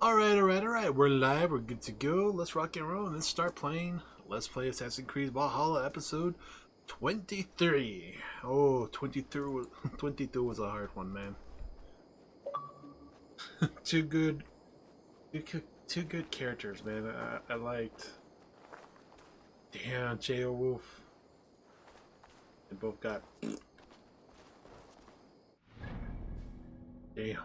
Alright. We're live. We're good to go. Let's rock and roll and let's start playing. Let's play Assassin's Creed Valhalla episode 23. Oh, 23 was, 22 was a hard one, man. Two good, two good characters, man. I liked. Damn, J.O. Wolf. They both got. Damn.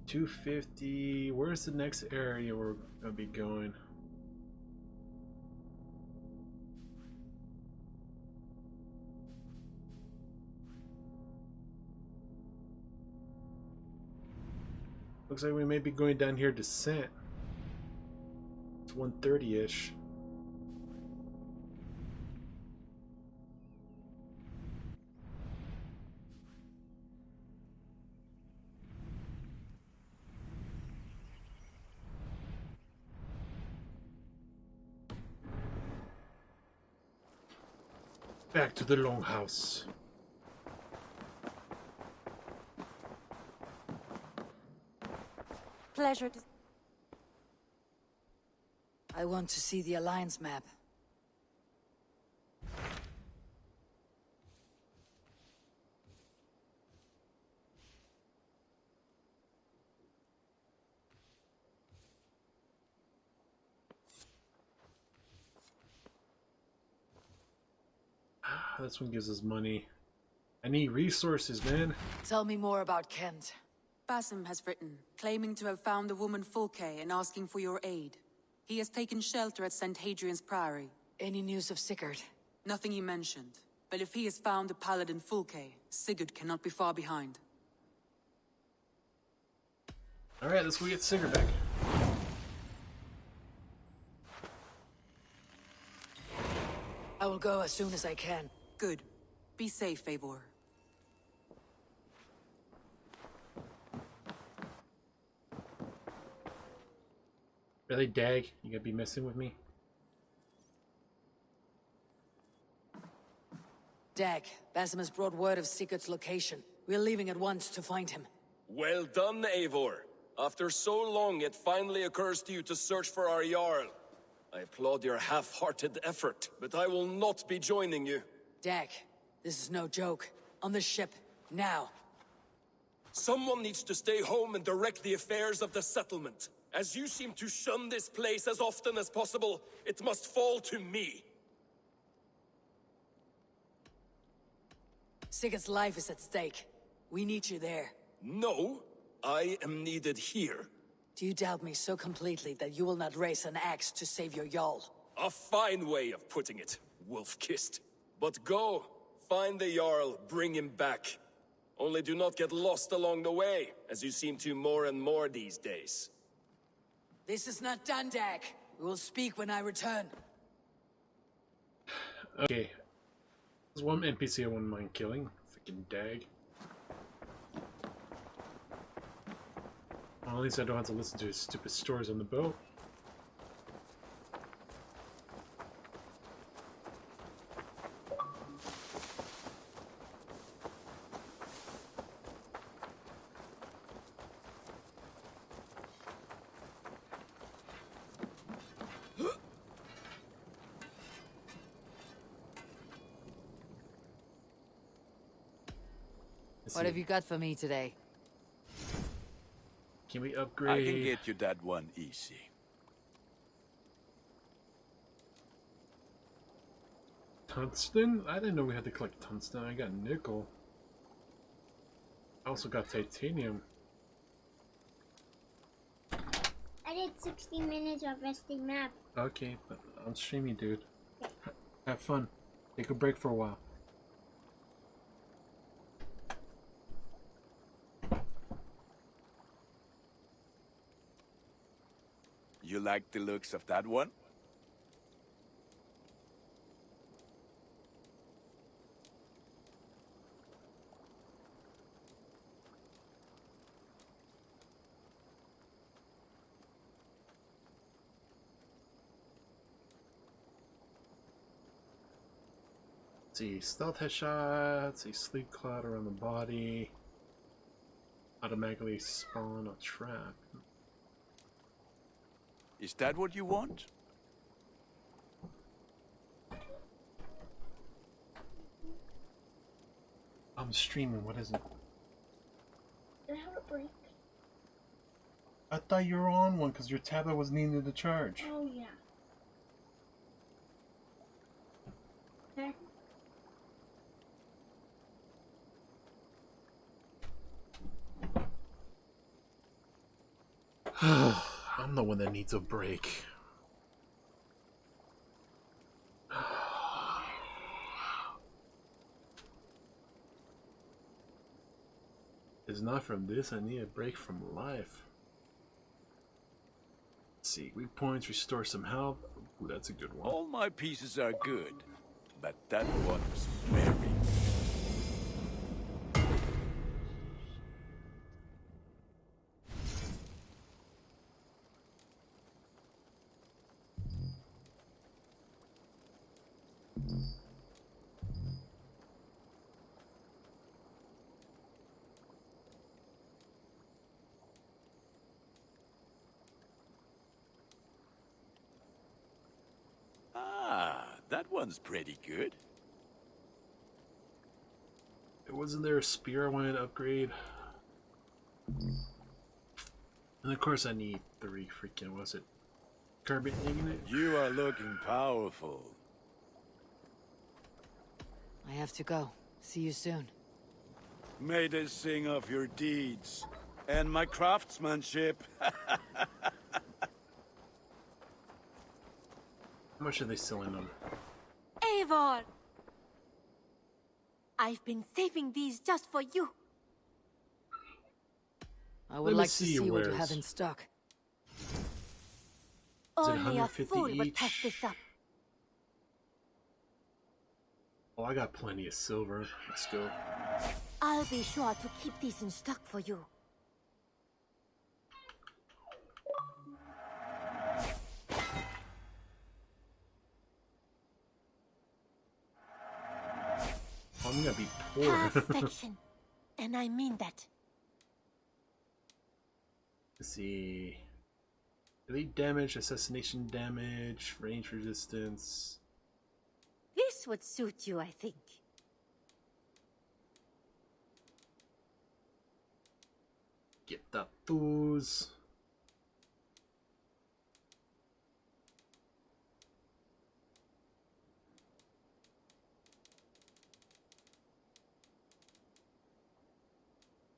$250. Where's the next area we're gonna be going? Looks like we may be going down here to Descent. It's 1:30-ish. Back to the longhouse. Pleasure to... I want to see the Alliance map. This one gives us money. I need resources, man. Tell me more about Kent. Basim has written, claiming to have found the woman Fulke and asking for your aid. He has taken shelter at St. Hadrian's Priory. Any news of Sigurd? Nothing he mentioned. But if he has found the paladin Fulke, Sigurd cannot be far behind. Alright, let's go get Sigurd back. I will go as soon as I can. Good. Be safe, Eivor. Really, Dag? You gonna be messing with me? Dag, Basim has brought word of Sigurd's location. We're leaving at once to find him. Well done, Eivor. After so long, it finally occurs to you to search for our Jarl. I applaud your half-hearted effort, but I will not be joining you. Dag, this is no joke. On the ship, now. Someone needs to stay home and direct the affairs of the settlement. As you seem to shun this place as often as possible, it must fall to me. Sigurd's life is at stake. We need you there. No, I am needed here. Do you doubt me so completely that you will not raise an axe to save your Jarl? A fine way of putting it, wolf-kissed. But go, find the Jarl, bring him back. Only do not get lost along the way, as you seem to more and more these days. This is not done, Dag. We will speak when I return. Okay. There's one NPC I wouldn't mind killing. Freaking Dag. Well, at least I don't have to listen to his stupid stories on the boat. What have you got for me today? Can we upgrade? I can get you that one easy. Tungsten? I didn't know we had to collect tungsten. I got nickel. I also got titanium. I did 60 minutes of resting map. Okay, but I'm streaming, dude. Have fun. Take a break for a while. You like the looks of that one? See, stealth headshots, see sleep cloud around the body, automatically spawn a trap. Is that what you want? I'm streaming, what is it? Do I have a break? I thought you were on one because your tablet was needing to charge. Oh, yeah. Okay. I'm the one that needs a break. It's not from this, I need a break from life. Let's see, weak points, restore some health. Ooh, that's a good one. All my pieces are good, but that one was very... Ah, that one's pretty good. Wasn't there a spear I wanted to upgrade? And of course I need 3 freaking, was it? Carbon ignite? You are looking powerful. I have to go. See you soon. May they sing of your deeds and my craftsmanship. How much are they selling them? Eivor! I've been saving these just for you. I Let would me like to see see your what you wares. have in stock. Only a 150 fool would each? pass this up. Oh, I got plenty of silver. Let's go. I'll be sure to keep these in stock for you. I'm gonna be poor. Perfection. And I mean that. Let's see. Elite damage, assassination damage, range resistance. This would suit you, I think. Get the fools.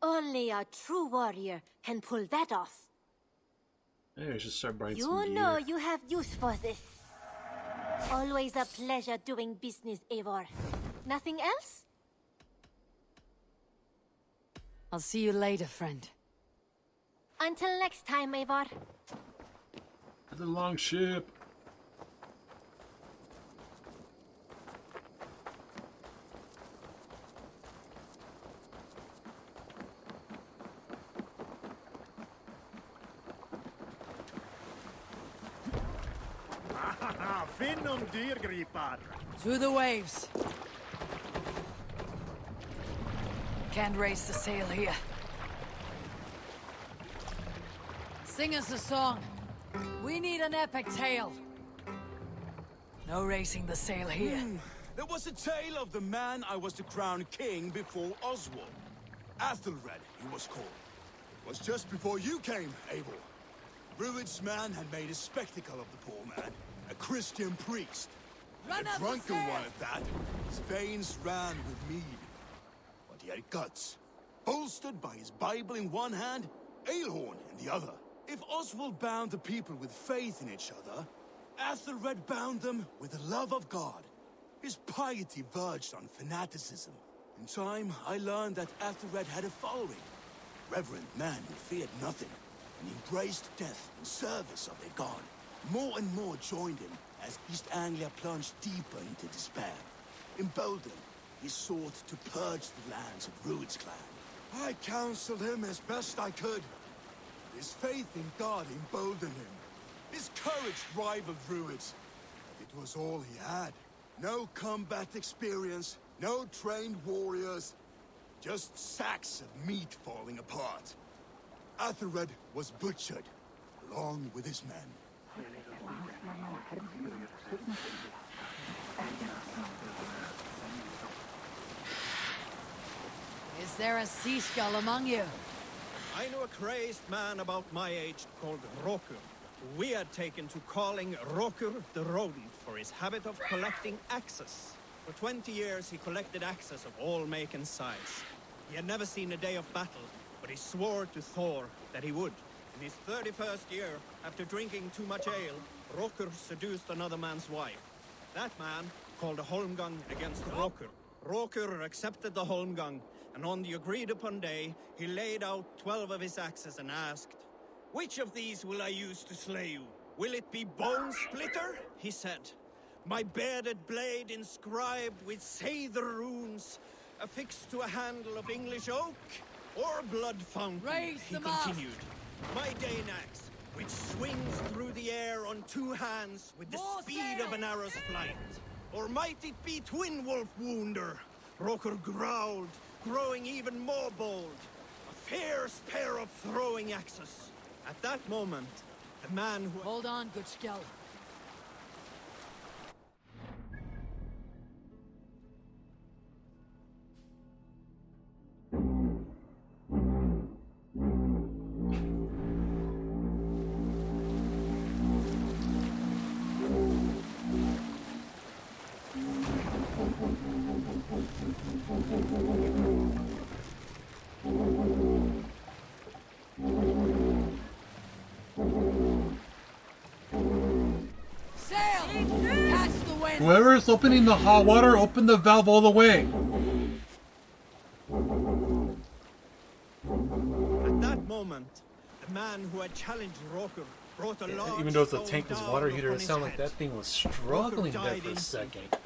Only a true warrior can pull that off. Maybe I should start buying You some know gear. you have use for this. Always a pleasure doing business, Eivor. Nothing else? I'll see you later, friend. Until next time, Eivor. The long ship. Finnum dyrgripar. Through the waves. Can't raise the sail here. Sing us a song. We need an epic tale. No raising the sail here. There was a tale of the man I was to crown king before Oswald. Athelred, he was called. It was just before you came, Abel. Rued's man had made a spectacle of the poor man, a Christian priest. Run a up the drunken stairs! one at that. His veins ran with mead. But he had guts. Bolstered by his Bible in one hand, Alehorn in the other. If Oswald bound the people with faith in each other, Athelred bound them with the love of God. His piety verged on fanaticism. In time, I learned that Athelred had a following. Reverent men who feared nothing, and embraced death in service of their God. More and more joined him as East Anglia plunged deeper into despair. Emboldened, he sought to purge the lands of Rued's clan. I counseled him as best I could. His faith in God emboldened him. His courage rivaled Rued's. But it was all he had. No combat experience, no trained warriors, just sacks of meat falling apart. Athelred was butchered, along with his men. Is there a sea skull among you? I knew a crazed man about my age called Rokur. We had taken to calling Rokur the Rodent for his habit of collecting axes. For 20 years he collected axes of all make and size. He had never seen a day of battle, but he swore to Thor that he would. In his 31st year, after drinking too much ale, Rokur seduced another man's wife. That man called a holmgang against Rokur. Rokur accepted the holmgang, and on the agreed-upon day, he laid out 12 of his axes and asked, "Which of these will I use to slay you? Will it be Bone Splitter?" he said. "My bearded blade inscribed with Seidr runes, affixed to a handle of English oak, or Blood Fountain," Raise he them up. continued. "My Dane axe, which swings through the air on 2 hands with the More speed of sail. an arrow's flight. Or might it be Twin Wolf Wounder?" Rokur growled, growing even more bold. A fierce pair of throwing axes. At that moment, the man who... Hold on, good skill. Sail! Catch the wind! Whoever is opening the hot water, open the valve all the way. At that moment, the man who had challenged Rokur brought a large Even though the stone tank was down water heater, upon it his sounded like head. that thing was struggling there died for a instantly, second.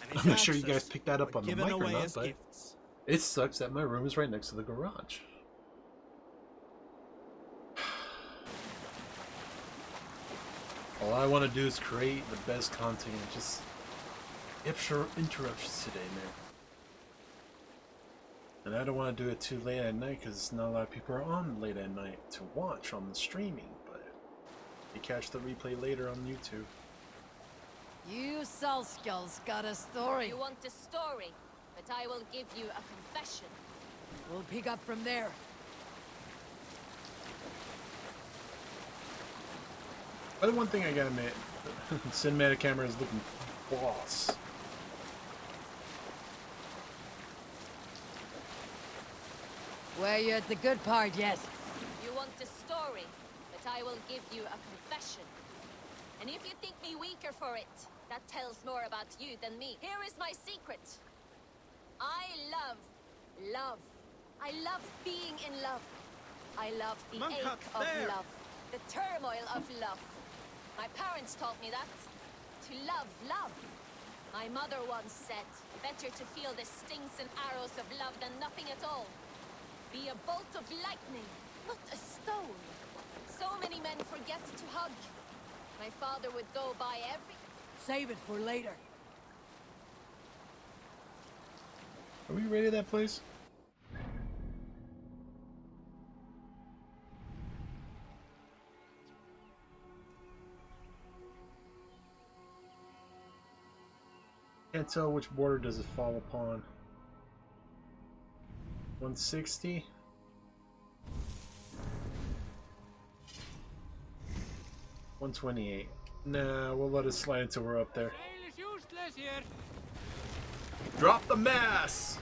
and his I'm not sure you guys axes picked that up were on the given mic or away not, as but gifts. it sucks that my room is right next to the garage. All I want to do is create the best content and just interruptions today, man. And I don't want to do it too late at night because not a lot of people are on late at night to watch on the streaming, but you catch the replay later on YouTube. You Salskulls got a story. You want a story, but I will give you a confession. We'll pick up from there. But the one thing I gotta admit, cinematic camera is looking boss. Where you at the good part yet? You want a story, but I will give you a confession. And if you think me weaker for it, that tells more about you than me. Here is my secret. I love love. I love being in love. I love the Monk ache up of there. love. The turmoil of love. My parents taught me that. To love, love. My mother once said, better to feel the stings and arrows of love than nothing at all. Be a bolt of lightning, not a stone. So many men forget to hug. My father would go by every... Save it for later. Are we ready at that place? Can't tell which border does it fall upon. 160. $128. Nah, we'll let it slide until we're up there. Drop the mass!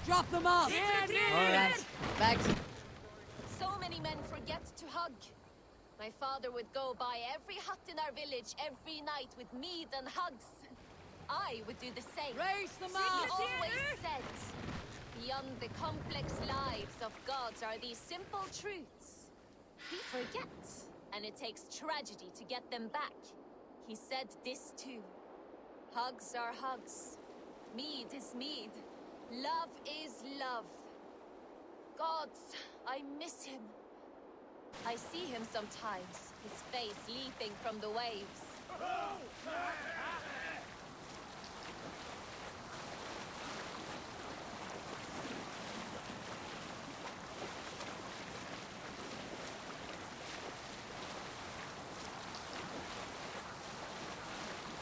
Drop them off! Alright, back to... So many men forget to hug. My father would go by every hut in our village every night with mead and hugs. I would do the same. Raise them He up! always said, beyond the complex lives of gods are these simple truths. We forget, and it takes tragedy to get them back. He said this too. Hugs are hugs. Mead is mead. Love is love. Gods, I miss him. I see him sometimes, his face leaping from the waves.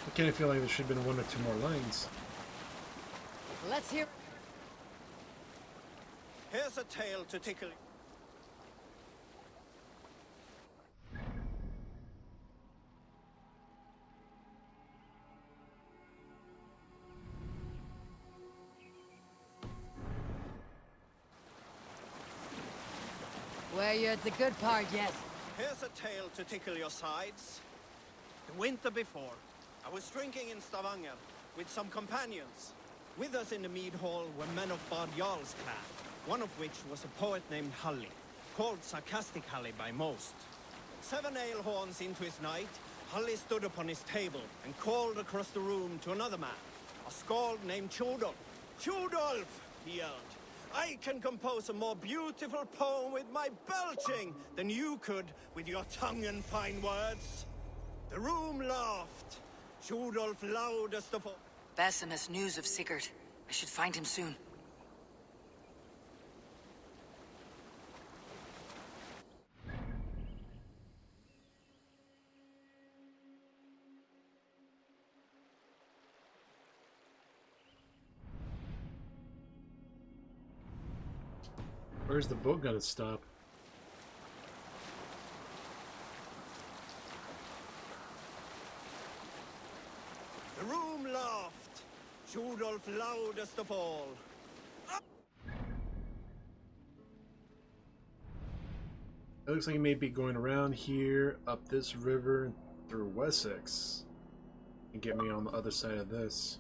I kind of feel like there should have been one or two more lines. Let's hear. Here's a tale to tickle. Where you at the good part yet? Here's a tale to tickle your sides. The winter before, I was drinking in Stavanger with some companions. With us in the mead hall were men of Bard Jarl's clan, one of which was a poet named Halli, called Sarcastic Halli by most. 7 ale horns into his night, Halli stood upon his table and called across the room to another man, a skald named Tjodolf. Tjodolf, he yelled, I can compose a more beautiful poem with my belching than you could with your tongue and fine words. The room laughed. Tjodolf loudest of all. Basim has news of Sigurd. I should find him soon. Where's the boat gonna stop? The room laughed. Tjodolf loudest of all. It looks like he may be going around here, up this river, through Wessex, and get me on the other side of this.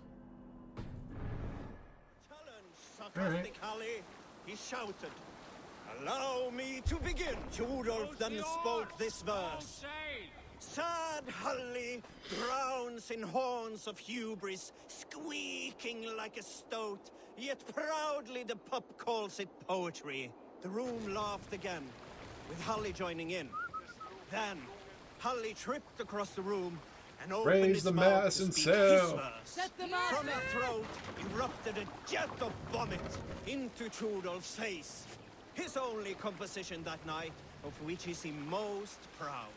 Challenge, Sarcastic Halli, he shouted. Allow me to begin. Tjodolf then spoke this verse. Sad Halli drowns in horns of hubris, squeaking like a stoat, yet proudly the pup calls it poetry. The room laughed again, with Halli joining in. Then, Halli tripped across the room and opened Raise his the mouth mass to and speak sail. his verse. From his throat erupted a jet of vomit into Tjodolf's face. His only composition that night, of which he seemed most proud.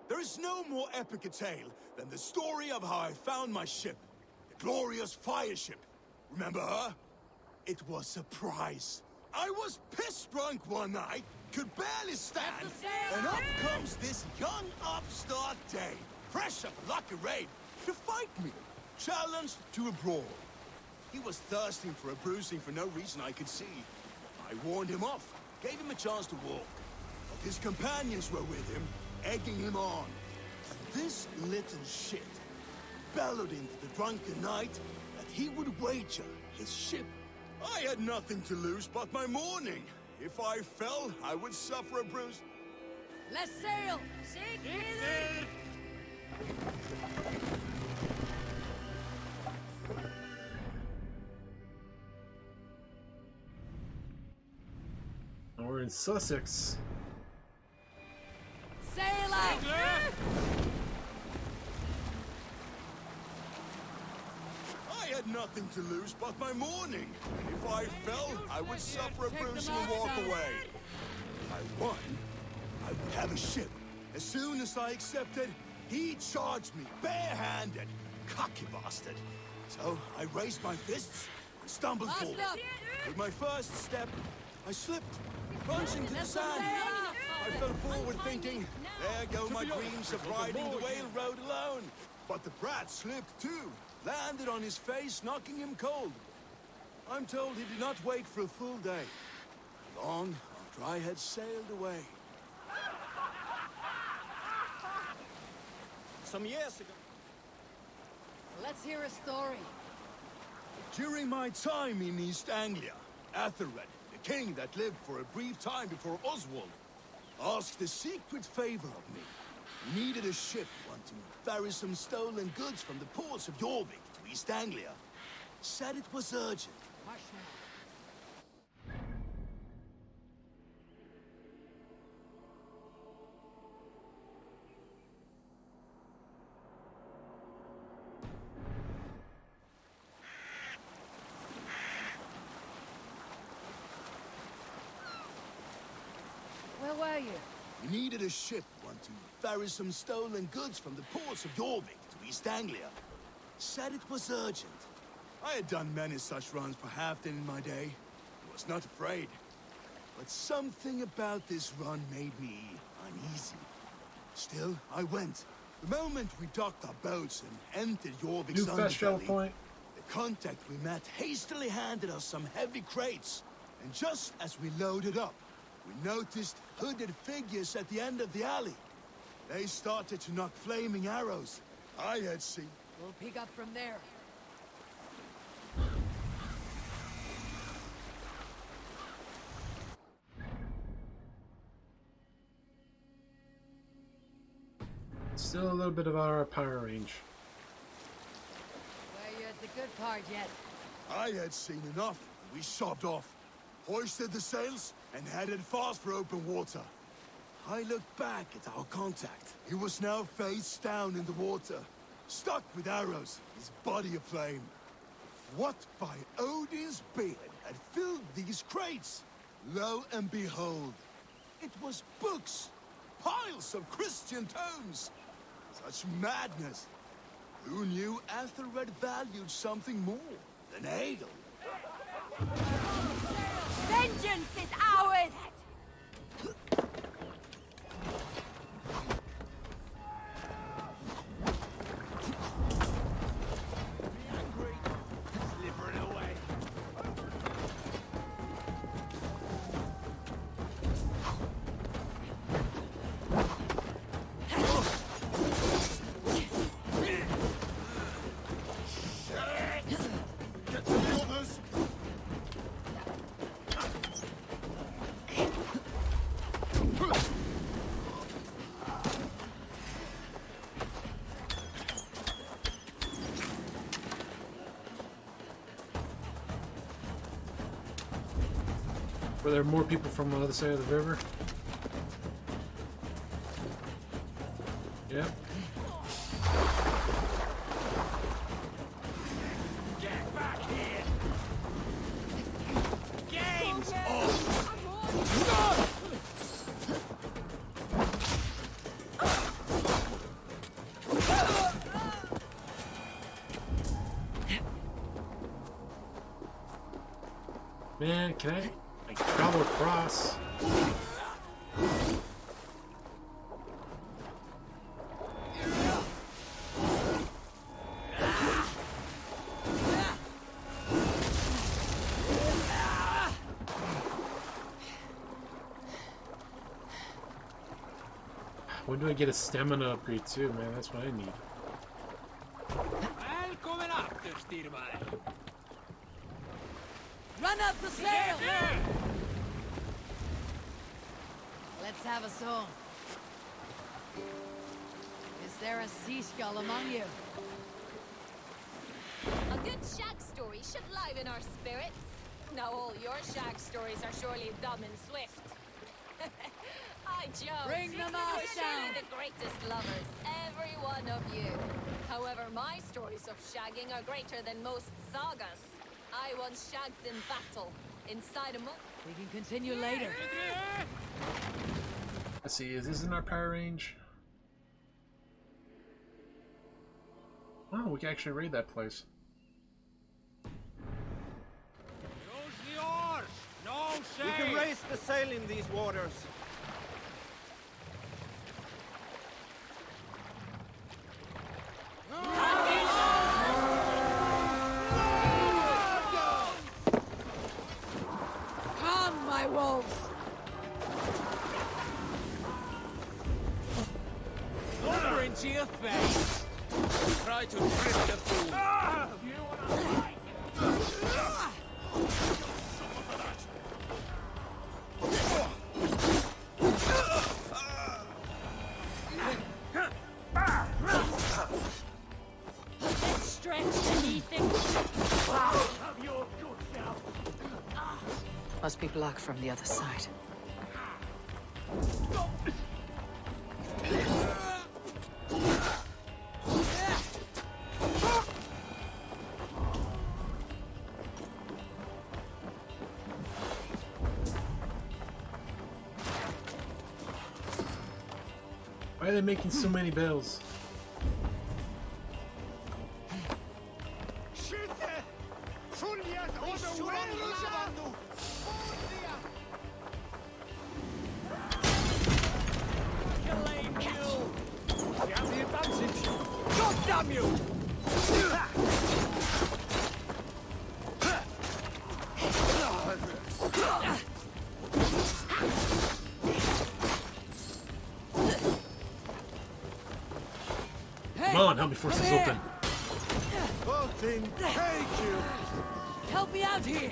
There is no more epic a tale than the story of how I found my ship. The glorious fire ship. Remember her? It was a surprise. I was pissed drunk one night, could barely stand, and up comes this young upstart Dane, fresh off a lucky raid, to fight me, challenged to a brawl. He was thirsting for a bruising for no reason I could see. I warned him off, gave him a chance to walk. But his companions were with him, egging him on. And this little shit bellowed into the drunken night that he would wager his ship. I had nothing to lose but my mourning. If I fell, I would suffer a bruise. Let's sail! Sigurd! We're in Sussex. Sail out! I had nothing to lose but my mourning. If I fell, I would suffer a bruising and walk away. If I won, I would have a ship. As soon as I accepted, he charged me barehanded. Cocky bastard. So I raised my fists and stumbled forward. With my first step, I slipped, plunging to the sand. I fell forward thinking, there go my dreams of riding the whale road alone. But the brat slipped too, landed on his face, knocking him cold. I'm told he did not wait for a full day. Long after I had sailed away. Some years ago. Let's hear a story. During my time in East Anglia, Athelred, the king that lived for a brief time before Oswald, asked a secret favor of me. He needed a ship wanting to ferry some stolen goods from the ports of Jorvik to East Anglia. Said it was urgent, Hush now. Where were you? We needed a ship, one to ferry some stolen goods from the ports of Jorvik to East Anglia. Said it was urgent. I had done many such runs for Halfdan in my day. I was not afraid. But something about this run made me uneasy. Still, I went. The moment we docked our boats and entered Jorvik's New fast travel underbelly, point. the contact we met hastily handed us some heavy crates. And just as we loaded up, we noticed hooded figures at the end of the alley. They started to knock flaming arrows. I had seen. We'll pick up from there. Still a little bit of our power range. Were you at the good part yet? I had seen enough. We shoved off, hoisted the sails, and headed fast for open water. I looked back at our contact. He was now face down in the water, stuck with arrows, his body aflame. What by Odin's beard had filled these crates? Lo and behold, it was books, piles of Christian tomes. Such madness. Who knew Ethelred valued something more than ale? Vengeance is ours! Were there more people from the other side of the river? Yeah. Get back here! Game's on! Man, can I travel across? When do I get a stamina upgrade too, man? That's what I need. Välkommen after, Styrman. Run up the sail! Let's have a song. Is there a seaskull among you? A good shag story should liven our spirits. Now all your shag stories are surely dumb and swift. I joke. Bring them You're all surely down. the greatest lovers, every one of you. However, my stories of shagging are greater than most sagas. I once shagged in battle, inside a monk. We can continue later. Let's see, is this in our power range? Oh, we can actually raid that place. Use the oars! No sail! We can raise the sail in these waters. Come, my wolves! Over into your face! Try to grip the fool! Let's stretch beneath it. Have your goods now. Must be blocked from the other side. Why are they making so many bells? Damn you! Come on, help me force this open. Help me out here!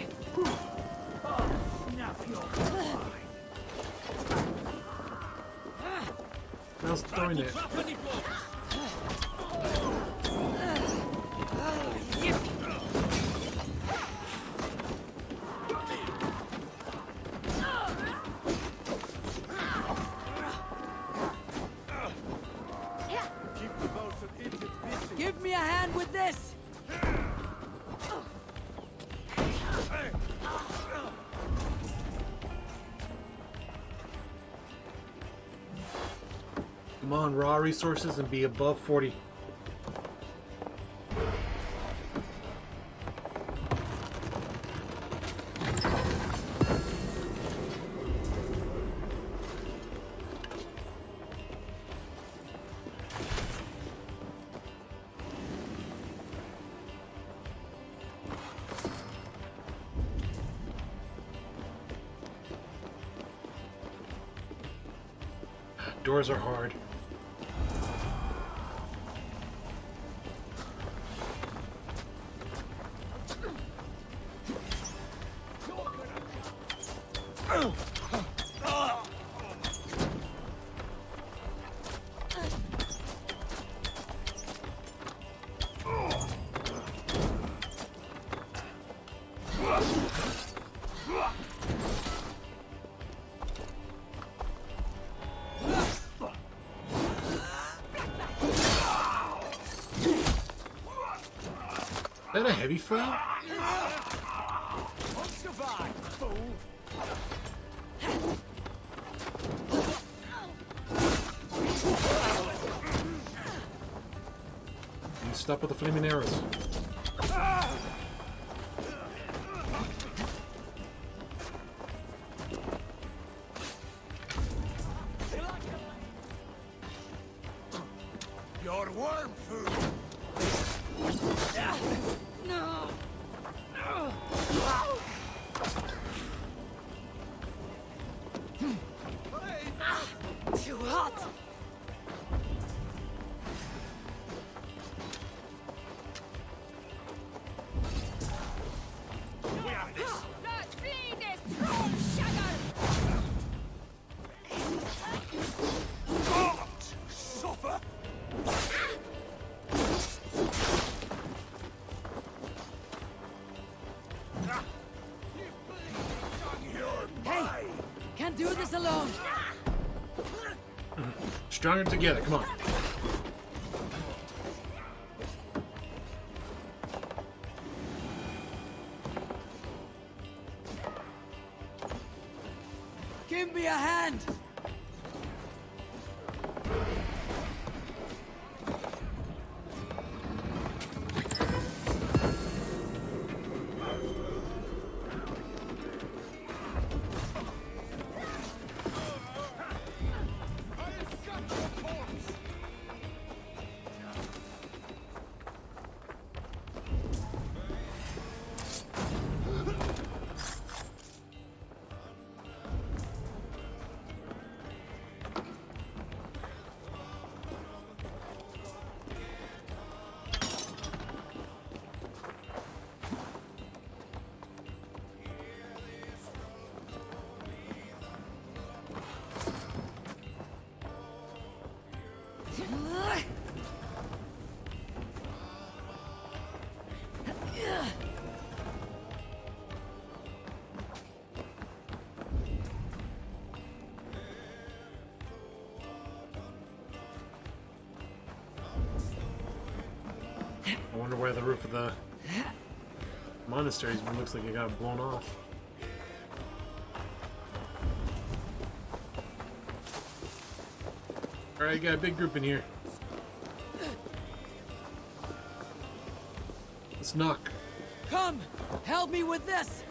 How's throwing it? Give me a hand with this! Come on, raw resources and be above 40. Doors are hard. Is that a heavy frame? And stop with the flaming arrows. Your worm food! Too hot! Hey! Can't do this alone! Stronger together, come on. Give me a hand! wonder why the roof of the monastery looks like it got blown off. Alright, got a big group in here. Let's knock. Come! Help me with this!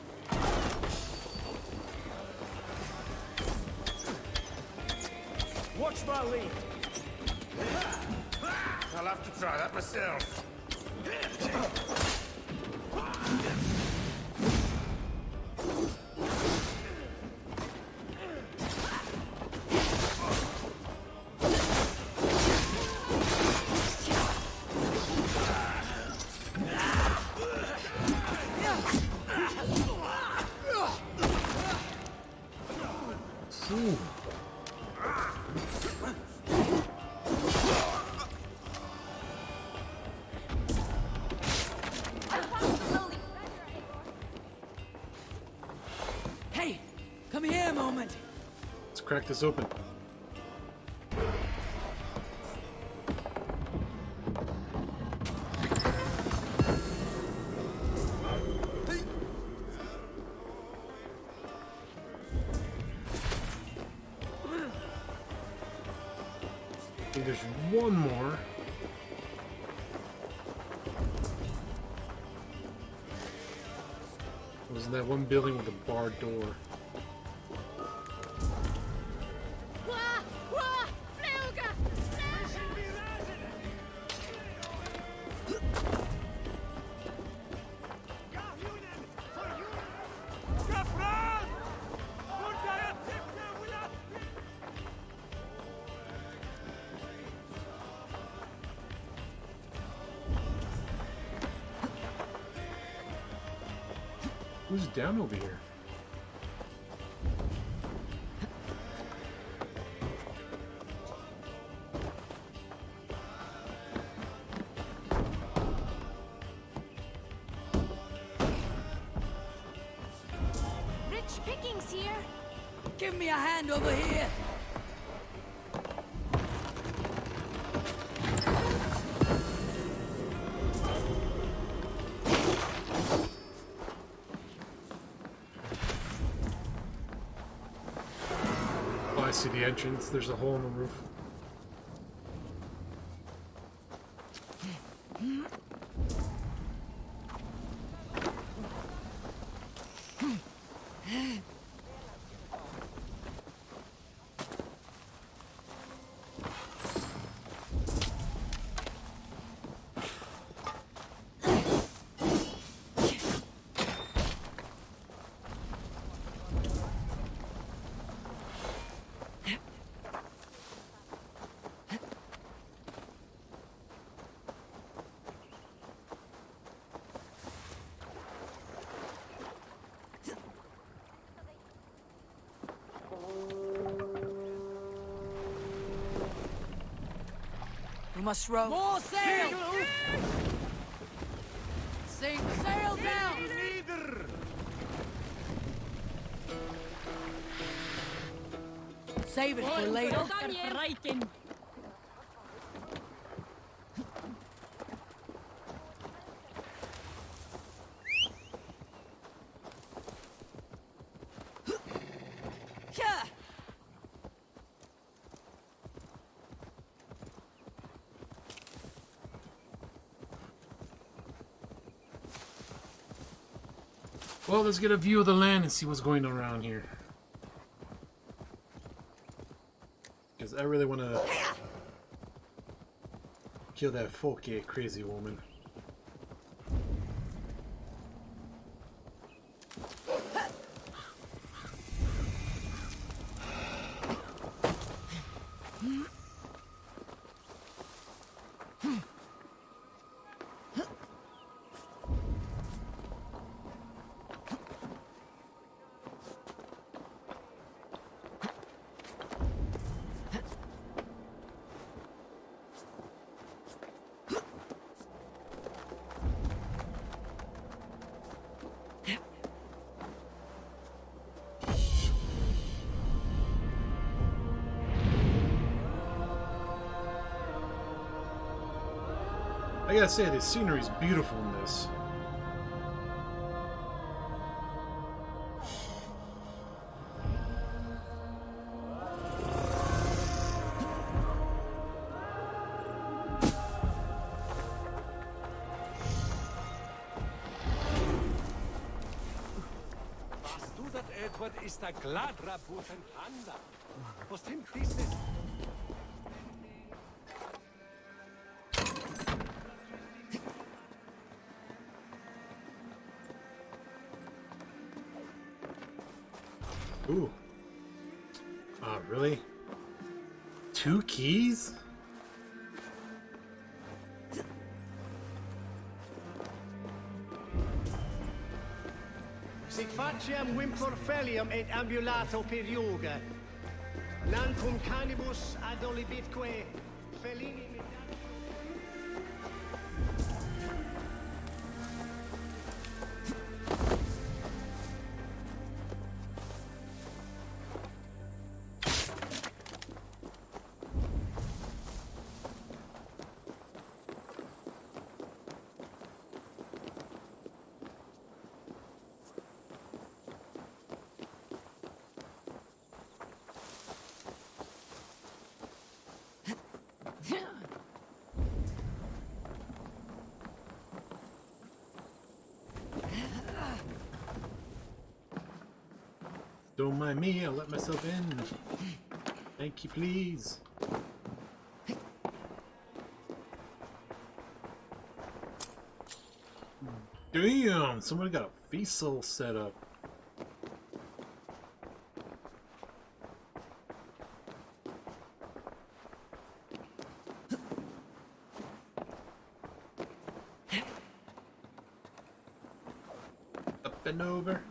Watch my lead. I'll have to try that myself. Ooh. Hey! Come here a moment! Let's crack this open. I think there's one more. It was in that one building with a barred door. Who's down over here? Rich pickings here. Give me a hand over here! Oh, I see the entrance. There's a hole in the roof. We must row. More sail! Sing sail down! Save it for later. Yeah. Well, let's get a view of the land and see what's going on around here. Because I really want to kill that Folke crazy woman. I gotta say, the scenery's beautiful in this. Warst du dat Edward ist der gladra buten handa? Was him dieses? Ooh. Really? 2 keys? Sic faciem wimpor felium et ambulato per yoga. Nancum canibus ad olibitque felini. Don't mind me, I'll let myself in. Thank you, please. Damn, somebody got a feasel set up. Up and over.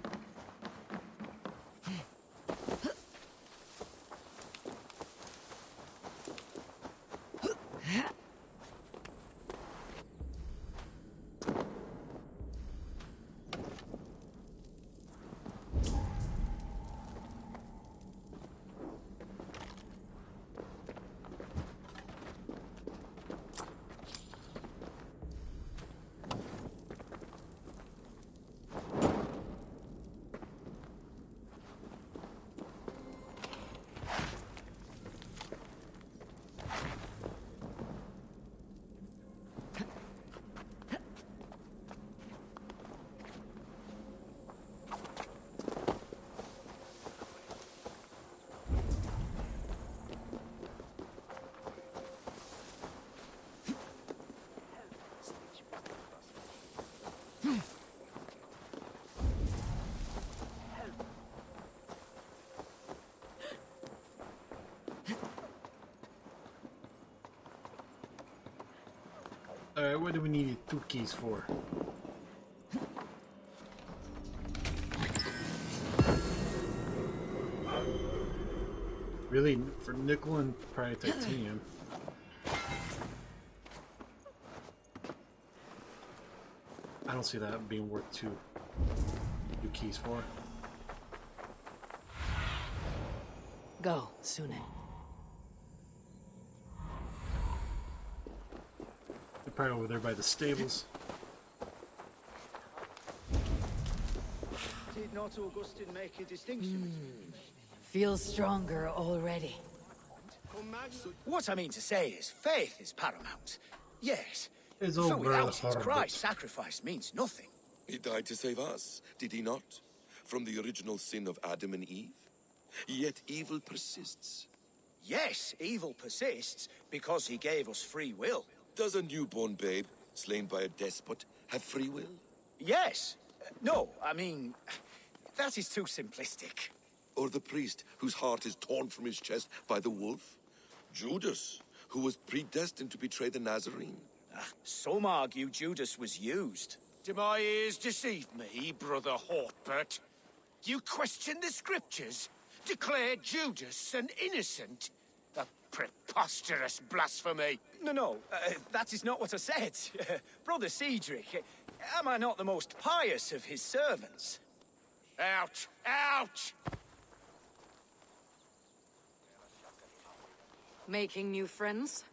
Alright, what do we need 2 keys for? Really, for nickel and probably titanium. I don't see that being worth 2 keys for. Go, Sunan. They're probably over there by the stables. Did not Augustine make a distinction? Feels stronger already. What I mean to say is, faith is paramount. Yes. It's For over without the it, harbor. Christ's sacrifice means nothing. He died to save us, did he not? From the original sin of Adam and Eve? Yet evil persists. Yes, evil persists because he gave us free will. Does a newborn babe, slain by a despot, have free will? Yes. No, I mean, that is too simplistic. Or the priest whose heart is torn from his chest by the wolf? Judas, who was predestined to betray the Nazarene? Some argue Judas was used. Do my ears deceive me, Brother Hortbert? You question the scriptures? Declare Judas an innocent? A preposterous blasphemy! No, that is not what I said. Brother Cedric, am I not the most pious of his servants? Out! Out! Making new friends?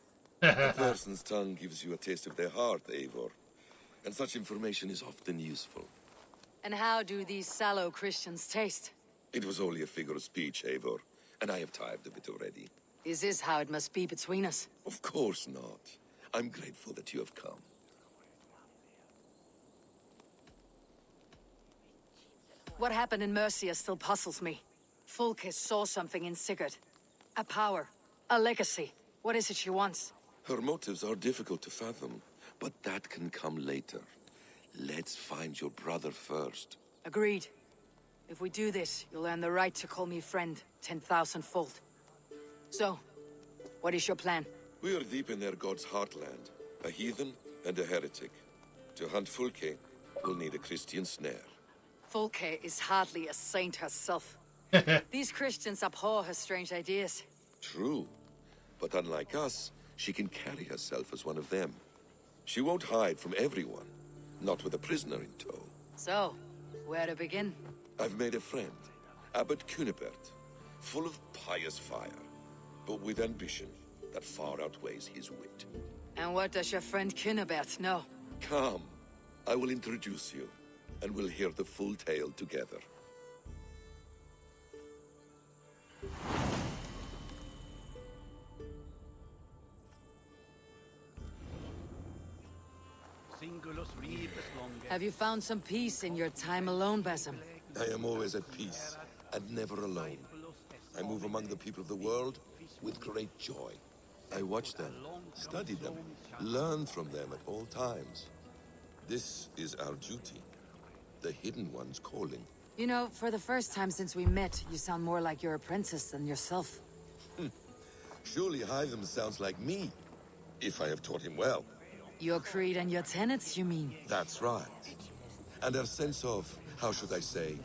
A person's tongue gives you a taste of their heart, Eivor. And such information is often useful. And how do these sallow Christians taste? It was only a figure of speech, Eivor, and I have tired of it already. Is this how it must be between us? Of course not. I'm grateful that you have come. What happened in Mercia still puzzles me. Fulke saw something in Sigurd. A power. A legacy. What is it she wants? Her motives are difficult to fathom, but that can come later. Let's find your brother first. Agreed. If we do this, you'll earn the right to call me friend 10,000-fold. So, what is your plan? We are deep in their god's heartland. A heathen and a heretic. To hunt Fulke, we'll need a Christian snare. Fulke is hardly a saint herself. These Christians abhor her strange ideas. True. But unlike us, she can carry herself as one of them. She won't hide from everyone. Not with a prisoner in tow. So, where to begin? I've made a friend. Abbot Cunibert. Full of pious fire. But with ambition that far outweighs his wit. And what does your friend Cunibert know? Come. I will introduce you. And we'll hear the full tale together. Have you found some peace in your time alone, Basim? I am always at peace, and never alone. I move among the people of the world with great joy. I watch them, study them, learn from them at all times. This is our duty. The Hidden One's calling. You know, for the first time since we met, you sound more like your apprentice than yourself. Surely Hytham sounds like me, if I have taught him well. Your creed and your tenets, you mean? That's right. And our sense of, how should I say,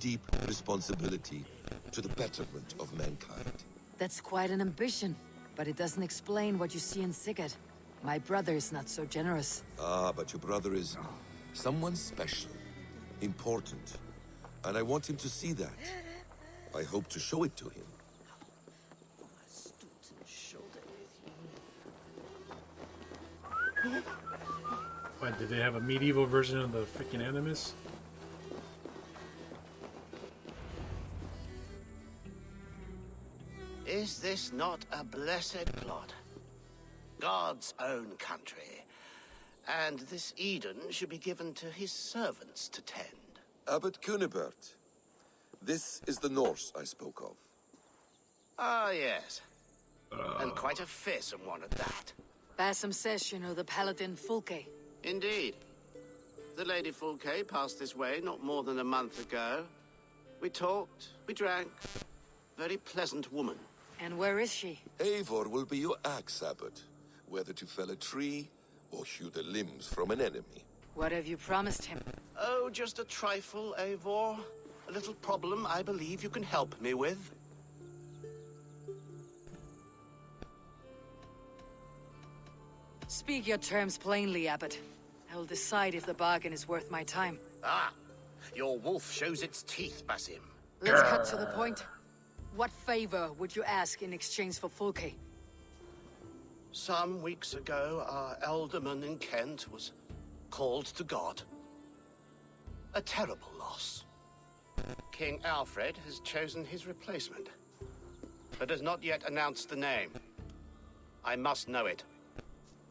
deep responsibility to the betterment of mankind. That's quite an ambition, but it doesn't explain what you see in Sigurd. My brother is not so generous. Ah, but your brother is someone special, important, and I want him to see that. I hope to show it to him. What, did they have a medieval version of the freaking Animus? Is this not a blessed plot? God's own country. And this Eden should be given to his servants to tend. Abbot Cunibert. This is the Norse I spoke of. Ah, yes. And quite a fearsome one at that. Basim says you know the paladin Fulke. Indeed. The Lady Fulke passed this way not more than a month ago. We talked, we drank. Very pleasant woman. And where is she? Eivor will be your axe, Abbot. Whether to fell a tree or hew the limbs from an enemy. What have you promised him? Oh, just a trifle, Eivor. A little problem I believe you can help me with. Speak your terms plainly, Abbot. I will decide if the bargain is worth my time. Ah, your wolf shows its teeth, Basim. Let's cut to the point. What favor would you ask in exchange for Fulke? Some weeks ago, our alderman in Kent was called to God. A terrible loss. King Alfred has chosen his replacement, but has not yet announced the name. I must know it.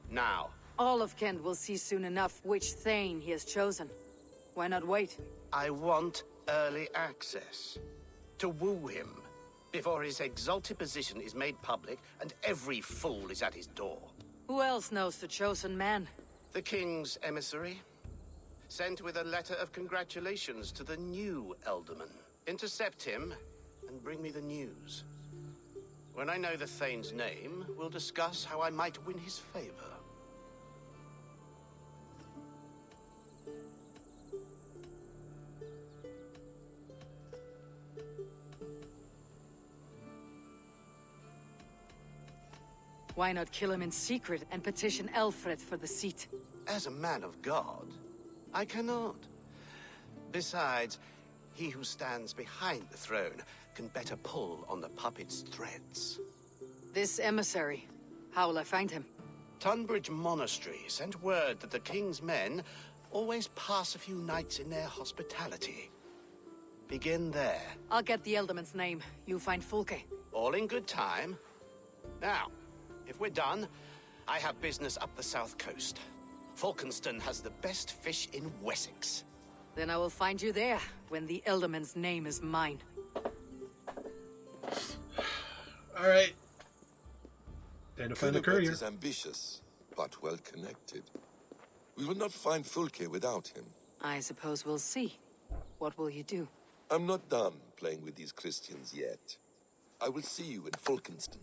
Now. All of Kent will see soon enough which Thane he has chosen. Why not wait? I want early access. To woo him, before his exalted position is made public and every fool is at his door. Who else knows the chosen man? The king's emissary. Sent with a letter of congratulations to the new alderman. Intercept him and bring me the news. When I know the Thane's name, we'll discuss how I might win his favor. Why not kill him in secret and petition Alfred for the seat? As a man of God, I cannot. Besides, he who stands behind the throne can better pull on the puppet's threads. This emissary, how will I find him? Tunbridge Monastery sent word that the king's men always pass a few nights in their hospitality. Begin there. I'll get the Ealdorman's name. You find Fulke. All in good time. Now, if we're done, I have business up the south coast. Falkenston has the best fish in Wessex. Then I will find you there, when the Ealdorman's name is mine. Alright. Time to find the Kunibert courier. is ambitious, but well connected. We will not find Fulke without him. I suppose we'll see. What will you do? I'm not done playing with these Christians yet. I will see you in Falkenston.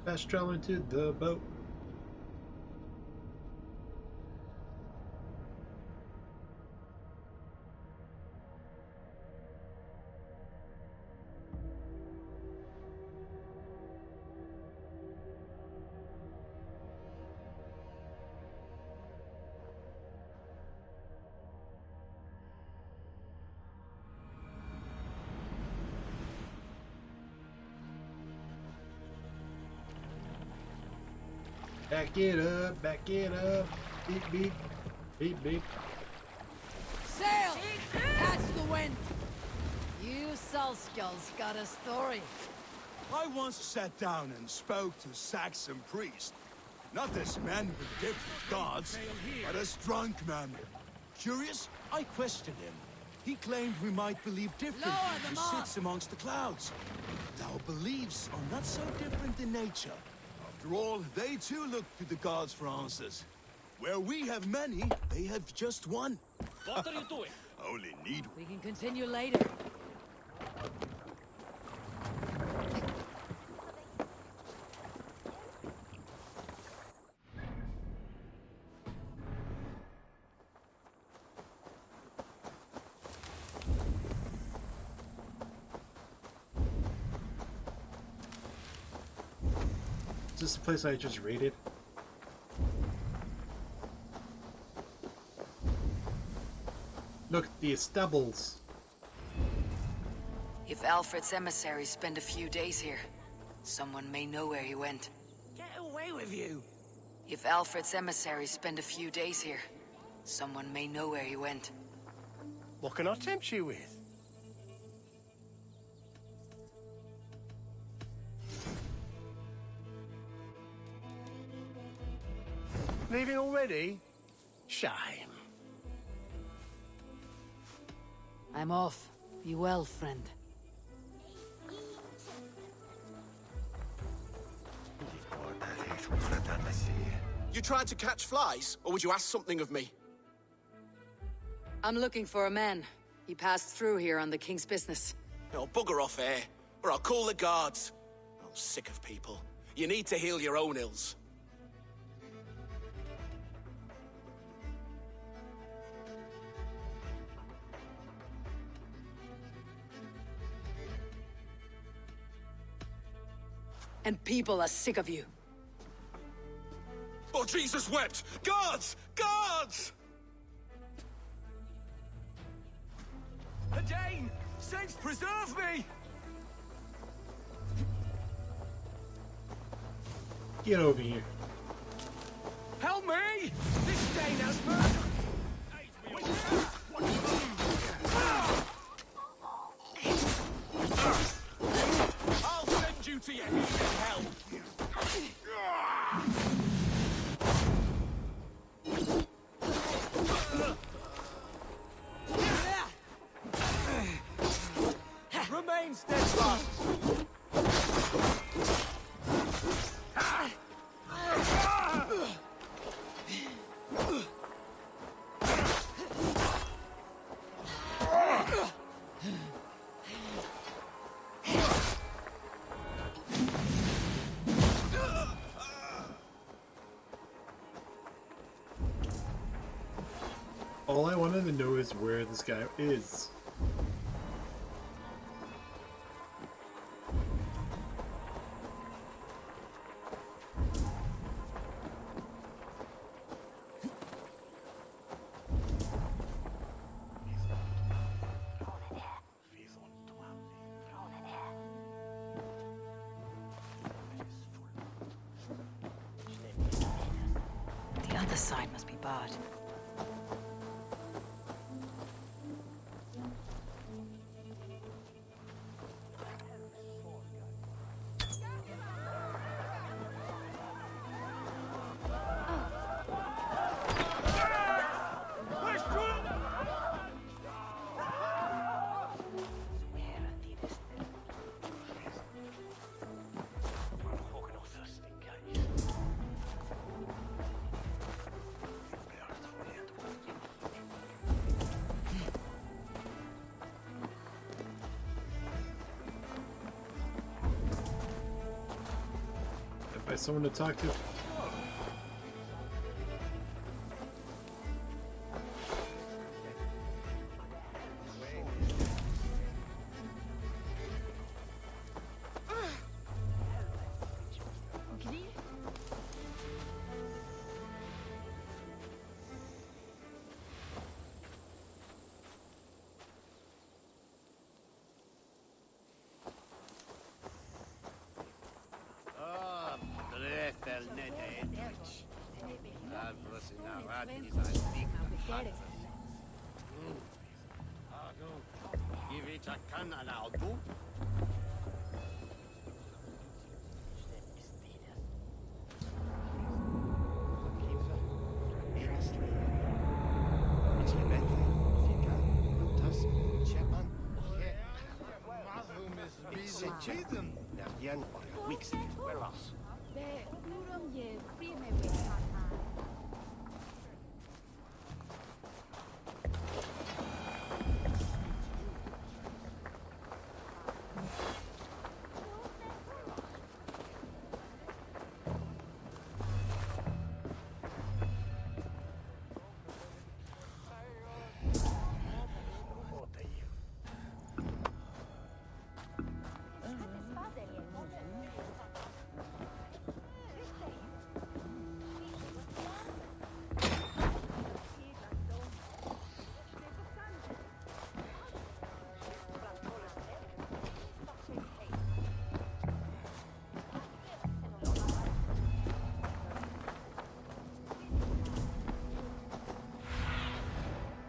Fast traveling to the boat. Back it up, back it up. Beep, beep, beep, beep. Sail! Catch the wind! You Salskulls got a story. I once sat down and spoke to Saxon priest. Not this man with different gods, but a drunk man. Curious, I questioned him. He claimed we might believe differently who sits amongst the clouds. But our beliefs are not so different in nature. After all, they too look to the gods for answers. Where we have many, they have just one. What are you doing? Only need We can continue later. Is this the place I just raided? Look, the stubbles. If Alfred's emissaries spend a few days here, someone may know where he went. Get away with you! If Alfred's emissaries spend a few days here, someone may know where he went. What can I tempt you with? Leaving already? Shame. I'm off. Be well, friend. You tried to catch flies, or would you ask something of me? I'm looking for a man. He passed through here on the king's business. Oh, bugger off here, or I'll call the guards. I'm sick of people. You need to heal your own ills. And people are sick of you. Oh, Jesus wept! Guards! Guards! Hadain! Saints preserve me! Get over here. Help me! This Dane has murdered! I'll send you to your healing hell! Remain steadfast! All I wanted to know is where this guy is. The other side must be barred. By someone to talk to. Where else?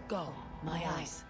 Go, my eyes.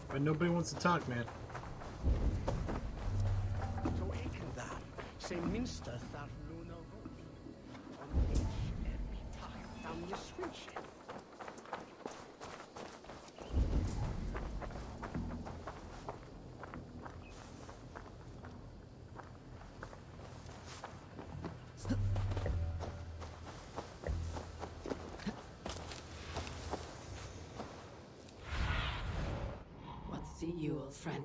But nobody wants to talk, man. What see you, old friend?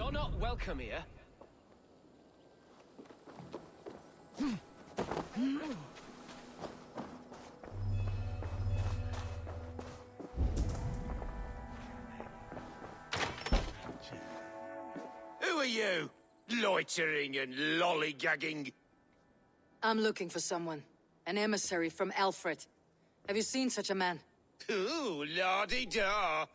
You're not welcome here. Who are you? Loitering and lollygagging? I'm looking for someone. An emissary from Alfred. Have you seen such a man? Ooh, la-di-da.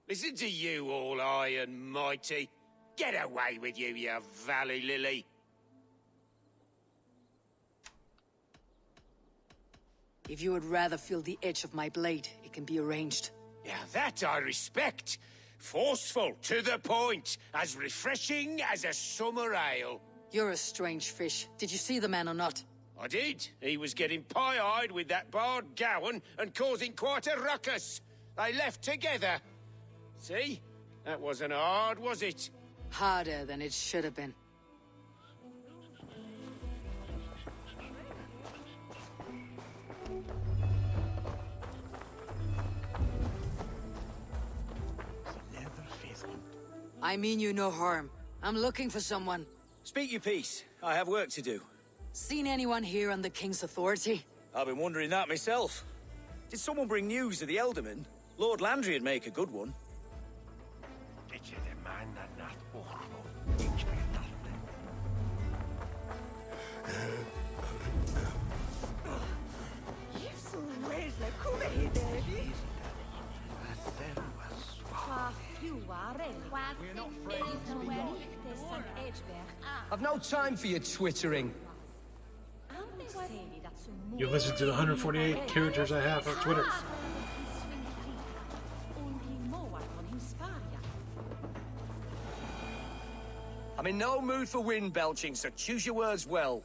Listen to you, all high and mighty. Get away with you, you valley lily. If you would rather feel the edge of my blade, it can be arranged. Yeah, that I respect. Forceful, to the point, as refreshing as a summer ale. You're a strange fish. Did you see the man or not? I did. He was getting pie-eyed with that Bard Gowan and causing quite a ruckus. They left together. See? That wasn't hard, was it? Harder than it should have been. I mean you no harm. I'm looking for someone. Speak your piece. I have work to do. Seen anyone here on the King's authority? I've been wondering that myself. Did someone bring news of the Elderman? Lord Landry'd make a good one. I've no time for your twittering. You listen to the 148 characters I have on Twitter. I'm in no mood for wind belching, so choose your words well.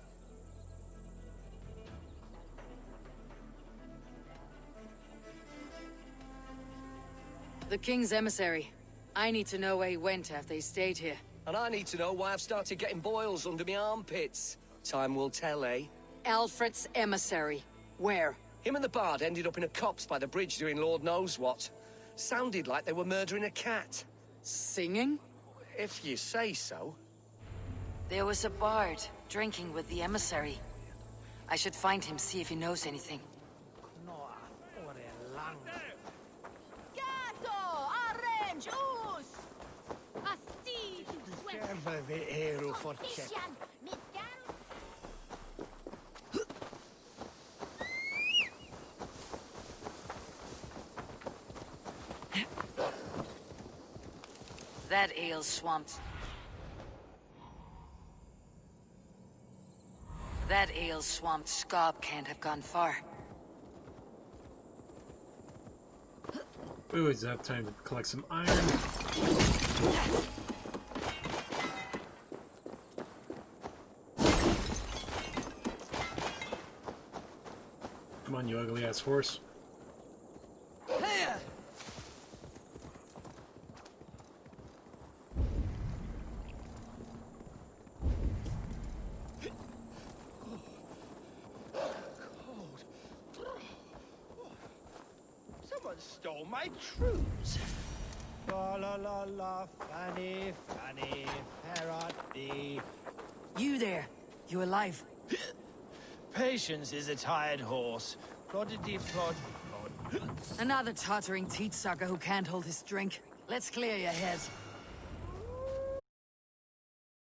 The King's emissary. I need to know where he went after he stayed here. And I need to know why I've started getting boils under my armpits. Time will tell, eh? Alfred's emissary. Where? Him and the Bard ended up in a copse by the bridge doing Lord knows what. Sounded like they were murdering a cat. Singing? If you say so. There was a Bard drinking with the emissary. I should find him, see if he knows anything. That ale's swamped. That ale's swamped. Scob can't have gone far. We always have time to collect some iron. Come on, you ugly ass horse. Someone stole my truths. La la la la, Fanny, Fanny, where art thee? You there? You alive? Patience is a tired horse. Ploddity plod, plod. Another tottering teat sucker who can't hold his drink. Let's clear your head.